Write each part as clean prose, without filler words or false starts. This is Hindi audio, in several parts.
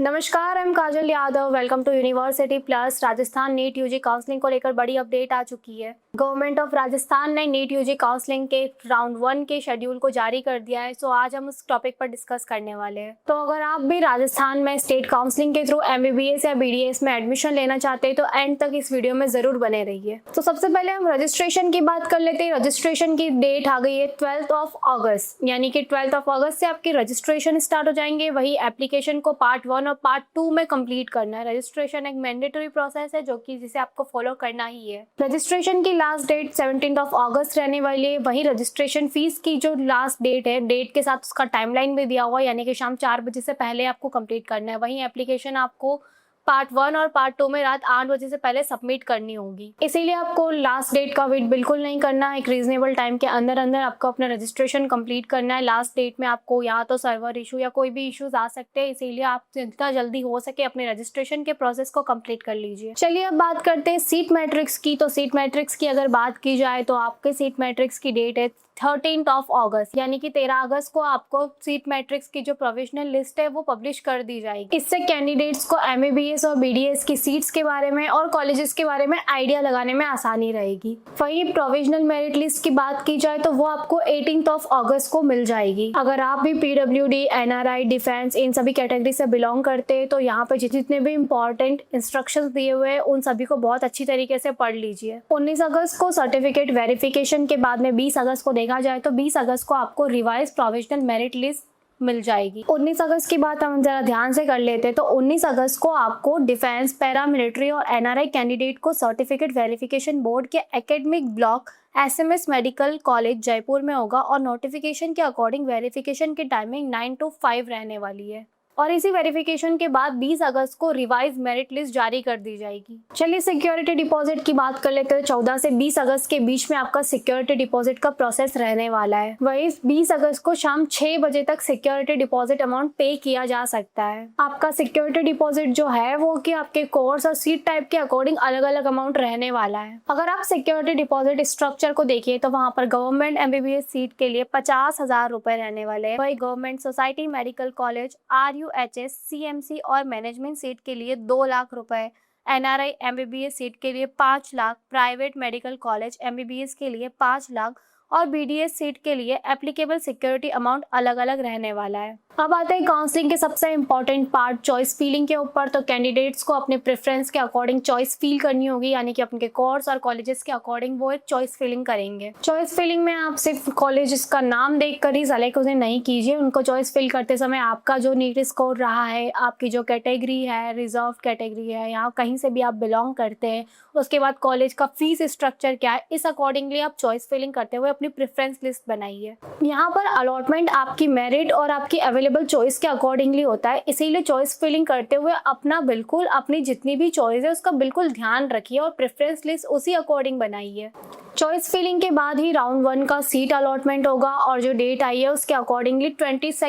नमस्कार, I am Kajal Yadav. Welcome to University Plus. Rajasthan NEET UG counselling को लेकर बड़ी अपडेट आ चुकी है। गवर्नमेंट ऑफ राजस्थान ने नीट यूजी काउंसलिंग के राउंड 1 के शेड्यूल को जारी कर दिया है। सो आज हम उस टॉपिक पर डिस्कस करने वाले हैं। तो अगर आप भी राजस्थान में स्टेट काउंसलिंग के थ्रू MBBS या BDS में एडमिशन लेना चाहते हैं तो एंड तक इस वीडियो में जरूर बने रहिए। तो सबसे पहले हम रजिस्ट्रेशन की बात कर लेते हैं। रजिस्ट्रेशन की डेट आ गई है 12 अगस्त, यानी कि 12 अगस्त से आपकी रजिस्ट्रेशन स्टार्ट हो जाएंगे। वही एप्लीकेशन को पार्ट 1 और पार्ट 2 में कंप्लीट करना है। रजिस्ट्रेशन एक मैंडेटरी प्रोसेस है जिसे आपको फॉलो करना ही है। रजिस्ट्रेशन की लास्ट डेट 17 अगस्त रहने वाली है। वही रजिस्ट्रेशन फीस की जो लास्ट डेट है, डेट के साथ उसका टाइमलाइन भी दिया हुआ है, यानी कि शाम 4 बजे से पहले आपको कंप्लीट करना है। वही एप्लीकेशन आपको पार्ट 1 और पार्ट 2 में रात 8 बजे से पहले सबमिट करनी होगी। इसीलिए आपको लास्ट डेट का वेट बिल्कुल नहीं करना है। एक रीजनेबल टाइम के अंदर अंदर आपको अपना रजिस्ट्रेशन कंप्लीट करना है। लास्ट डेट में आपको या तो सर्वर इशू या कोई भी इश्यूज आ सकते हैं, इसीलिए आप जितना जल्दी हो सके अपने रजिस्ट्रेशन के प्रोसेस को कंप्लीट कर लीजिए। चलिए अब बात करते हैं सीट मैट्रिक्स की। तो सीट मैट्रिक्स की अगर बात की जाए तो आपके सीट मैट्रिक्स की डेट है 13 अगस्त, यानी कि 13 अगस्त को आपको सीट मैट्रिक्स की जो प्रोविजनल लिस्ट है वो पब्लिश कर दी जाएगी। इससे कैंडिडेट्स को MBBS और BDS की सीट्स के बारे में और कॉलेजेस के बारे में आइडिया लगाने में आसानी रहेगी। वही प्रोविजनल मेरिट लिस्ट की बात की जाए तो वो आपको 18 अगस्त को मिल जाएगी। अगर आप भी PWD, NRI, डिफेंस इन सभी कैटेगरी से बिलोंग करते हैं तो यहाँ पे जितने भी इंपॉर्टेंट इंस्ट्रक्शंस दिए हुए हैं उन सभी को बहुत अच्छी तरीके से पढ़ लीजिए। 19 अगस्त को सर्टिफिकेट वेरिफिकेशन के बाद में 20 अगस्त को देखा जाए तो 20 अगस्त को आपको रिवाइज प्रोविजनल मेरिट लिस्ट मिल जाएगी। 19 अगस्त की बात हम जरा ध्यान से कर लेते हैं। तो 19 अगस्त को आपको डिफेंस, पैरामिलिट्री और NRI कैंडिडेट को सर्टिफिकेट वेरिफिकेशन बोर्ड के academic block SMS medical college Jaipur में होगा और नोटिफिकेशन के अकॉर्डिंग वेरिफिकेशन की टाइमिंग 9 to 5 रहने वाली है। और इसी वेरिफिकेशन के बाद 20 अगस्त को रिवाइज मेरिट लिस्ट जारी कर दी जाएगी। चलिए सिक्योरिटी डिपॉजिट की बात कर लेते हैं। 14 से 20 अगस्त के बीच में आपका सिक्योरिटी डिपॉजिट का प्रोसेस रहने वाला है। वही 20 अगस्त को शाम 6 बजे तक सिक्योरिटी डिपॉजिट अमाउंट पे किया जा सकता है। आपका सिक्योरिटी डिपॉजिट जो है वो कि आपके कोर्स और सीट टाइप के अकॉर्डिंग अलग अलग अमाउंट रहने वाला है। अगर आप सिक्योरिटी डिपॉजिट स्ट्रक्चर को देखिए तो वहाँ पर गवर्नमेंट MBBS सीट के लिए 50,000 रुपए रहने वाले हैं। वही government society medical college RUHS CMC और मैनेजमेंट सीट के लिए 2 लाख रुपए, NRI MBBS सीट के लिए 5 lakh, private medical college MBBS के लिए 5 लाख और BDS सीट के लिए एप्लीकेबल सिक्योरिटी अमाउंट अलग अलग रहने वाला है। अब आते हैं काउंसलिंग के सबसे इंपॉर्टेंट पार्ट, चॉइस फीलिंग के ऊपर। तो कैंडिडेट्स को अपने प्रेफरेंस के अकॉर्डिंग चॉइस फील करनी होगी, यानी कि अपने कोर्स और कॉलेजेस के अकॉर्डिंग वो एक चॉइस फीलिंग करेंगे। चॉइस फीलिंग में आप सिर्फ कॉलेजेस का नाम देखकर ही सेलेक्ट उसे नहीं कीजिए। उनको चॉइस फिल करते समय आपका जो नीट स्कोर रहा है, आपकी जो कैटेगरी है, रिजर्व कैटेगरी है, यहाँ कहीं से भी आप बिलोंग करते हैं, उसके बाद कॉलेज का फीस स्ट्रक्चर क्या है, इस अकॉर्डिंगली आप चॉइस फिलिंग करते हुए अपनी प्रेफरेंस लिस्ट बनाइए। यहाँ पर अलॉटमेंट आपकी मेरिट और आपकी अवेलेबल चॉइस के अकॉर्डिंगली होता है, इसीलिए चॉइस फिलिंग करते हुए अपनी जितनी भी चॉइस है उसका बिल्कुल ध्यान रखिए और प्रेफरेंस लिस्ट उसी अकॉर्डिंग बनाइए। चॉइस फिलिंग के बाद ही राउंड 1 का सीट अलॉटमेंट होगा और जो डेट आई है उसके अकॉर्डिंगली 22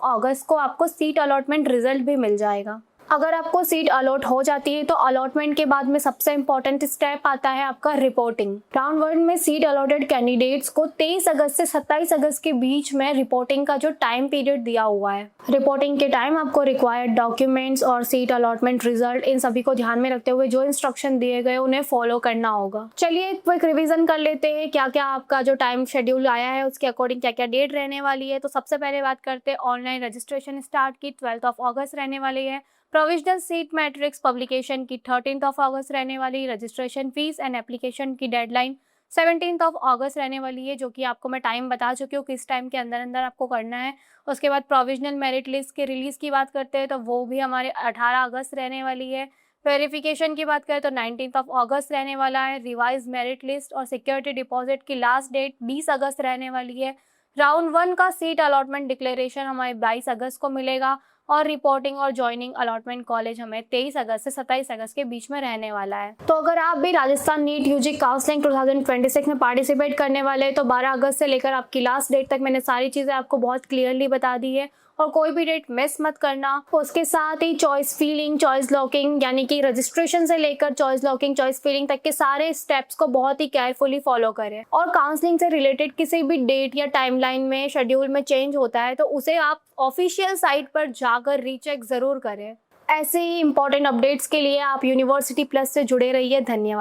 अगस्त को आपको सीट अलॉटमेंट रिजल्ट भी मिल जाएगा। अगर आपको सीट अलॉट हो जाती है तो अलॉटमेंट के बाद में सबसे इंपॉर्टेंट स्टेप आता है आपका रिपोर्टिंग। राउंड 1 में सीट अलॉटेड कैंडिडेट्स को 23 अगस्त से 27 अगस्त के बीच में रिपोर्टिंग का जो टाइम पीरियड दिया हुआ है, रिपोर्टिंग के टाइम आपको रिक्वायर्ड डॉक्यूमेंट्स और सीट अलॉटमेंट रिजल्ट इन सभी को ध्यान में रखते हुए जो इंस्ट्रक्शन दिए गए उन्हें फॉलो करना होगा। चलिए एक क्विक रिविजन कर लेते हैं क्या क्या आपका जो टाइम शेड्यूल आया है उसके अकॉर्डिंग क्या क्या डेट रहने वाली है। तो सबसे पहले बात करते हैं ऑनलाइन रजिस्ट्रेशन स्टार्ट की 12 अगस्त रहने वाली है। प्रोविजनल सीट मैट्रिक्स पब्लिकेशन की 13 अगस्त रहने वाली। रजिस्ट्रेशन फीस एंड एप्लीकेशन की डेडलाइन 17 अगस्त रहने वाली है, जो कि आपको मैं टाइम बता चुकी हूँ किस टाइम के अंदर अंदर आपको करना है। उसके बाद प्रोविजनल मेरिट लिस्ट के रिलीज की बात करते हैं तो वो भी हमारे 18 अगस्त रहने वाली है। वेरिफिकेशन की बात करें तो 19 अगस्त रहने वाला है। रिवाइज मेरिट लिस्ट और सिक्योरिटी डिपॉजिट की लास्ट डेट 20 अगस्त रहने वाली है। राउंड 1 का सीट अलॉटमेंट डिक्लेरेशन हमारे 22 अगस्त को मिलेगा और रिपोर्टिंग और ज्वाइनिंग अलॉटमेंट कॉलेज हमें 23 अगस्त से 27 अगस्त के बीच में रहने वाला है। तो अगर आप भी राजस्थान नीट यूजी काउंसलिंग 2026 में पार्टिसिपेट करने वाले हैं तो 12 अगस्त से लेकर आपकी लास्ट डेट तक मैंने सारी चीज़ें आपको बहुत क्लियरली बता दी है और कोई भी डेट मिस मत करना। उसके साथ ही चॉइस फीलिंग, चॉइस लॉकिंग, यानी कि रजिस्ट्रेशन से लेकर चॉइस लॉकिंग, चॉइस फीलिंग तक के सारे स्टेप्स को बहुत ही केयरफुली फॉलो करें। और काउंसलिंग से रिलेटेड किसी भी डेट या टाइमलाइन में, शेड्यूल में चेंज होता है तो उसे आप ऑफिशियल साइट पर जाकर रीचेक जरूर करें। ऐसे ही इंपॉर्टेंट अपडेट्स के लिए आप यूनिवर्सिटी प्लस से जुड़े रहिए। धन्यवाद।